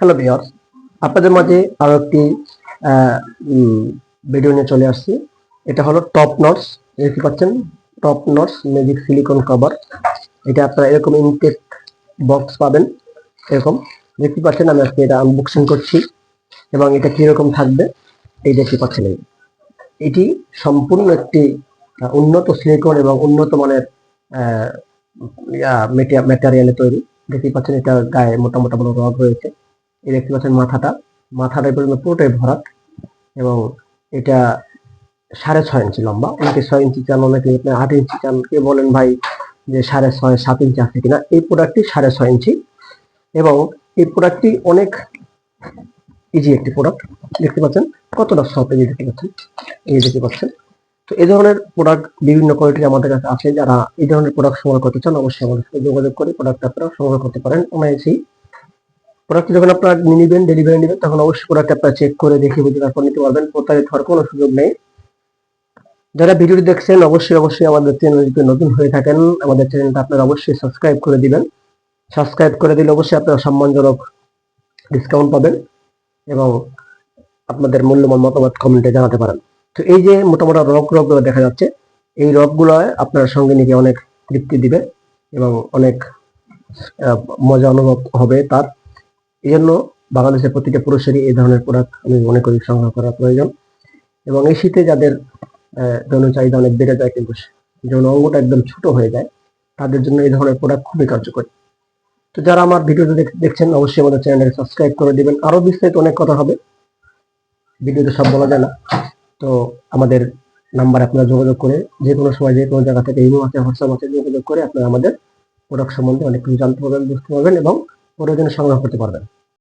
Hello viewers, আপনাদের মাঝে আরো একটি ভিডিও নিয়ে চলে আসছি। এটা হলো টপ নটস। দেখতে পাচ্ছেন টপ নটস ম্যাজিক সিলিকন কভার। এটা আপনারা এরকম ইনটেক বক্স পাবেন। এরকম দেখতে পাচ্ছেন, আমি আজকে এটা আনবক্সিং করছি এবং এটা কিরকম থাকবে এই দেখতে পাচ্ছেন। এটি সম্পূর্ণ একটি উন্নত সিলিকন এবং উন্নত মানের ম্যাটেরিয়ালে তৈরি। দেখতে পাচ্ছেন এটা গায়ে মোটা মোটা বড় রড রয়েছে। এই দেখতে পাচ্ছেন মাথাটা পর্যন্ত পুরোটাই ভরাট এবং এটা 6.5 ইঞ্চি লম্বা। অনেকে 6 ইঞ্চি চান, অনেকে 8 ইঞ্চি চান, কে বলেন ভাই যে 6.5 7 ইঞ্চি আছে কিনা। এই প্রোডাক্টটি 6.5 ইঞ্চি এবং এই প্রোডাক্টটি অনেক ইজি একটি প্রোডাক্ট। দেখতে পাচ্ছেন কতটা সফট, এই দেখতে পাচ্ছেন, এই দেখতে পাচ্ছেন। তো এই ধরনের প্রোডাক্ট বিভিন্ন কোয়ালিটির আমাদের কাছে আছে। যারা এই ধরনের প্রোডাক্ট সংগ্রহ করতে চান অবশ্যই আমাদের সাথে যোগাযোগ করে প্রোডাক্ট আপনারা সংগ্রহ করতে পারেন অনায়াসেই। প্রোডাক্ট যখন আপনারা নেবেন, ডেলিভারি নেবেন, তখন অবশ্যই প্রোডাক্ট আপনারা চেক করে দেখে বুঝে তারপর নিতে পারবেন। প্রতারিত হওয়ার কোনো সুযোগ নেই। যারা ভিডিওটি দেখছেন অবশ্যই আমাদের চ্যানেলে যদি নতুন হয়ে থাকেন, আমাদের চ্যানেলটা আপনারা অবশ্যই সাবস্ক্রাইব করে দিবেন। সাবস্ক্রাইব করে দিলে অবশ্যই আপনারা সম্মানজনক ডিসকাউন্ট পাবেন এবং আপনাদের মূল্যবান মতামত কমেন্টে জানাতে পারেন। তো এই যে মোটামুটি রকগুলো দেখা যাচ্ছে, এই রকগুলো আপনার সঙ্গে নিয়ে অনেক তৃপ্তি দিবে এবং অনেক মজা অনুভব হবে তার। এই জন্য বাংলাদেশের প্রতিটা পুরুষেরই এই ধরনের প্রোডাক্ট আমি মনে করি সংগ্রহ করা প্রয়োজন। এবং এই শীতে যাদের যৌন চাহিদা অনেক বেড়ে যায়, কিন্তু যৌন অঙ্গটা একদম ছোট হয়ে যায়, তাদের জন্য এই ধরনের প্রোডাক্ট খুবই কার্যকরী। তো যারা আমার ভিডিওটা দেখছেন অবশ্যই আমাদের চ্যানেলটাকে সাবস্ক্রাইব করে দিবেন। আরো বিস্তারিত অনেক কথা হবে, ভিডিওতে সব বলা যায় না। তো আমাদের নাম্বার আপনারা যোগাযোগ করে যে কোনো সময় যে কোনো জায়গা থেকে ইমো আছে, হোয়াটসঅ্যাপ আছে, যোগাযোগ করে আপনারা আমাদের প্রোডাক্ট সম্বন্ধে অনেক কিছু জানতে পারবেন, বুঝতে পারবেন এবং প্রয়োজনে সংগ্রহ করতে পারবেন।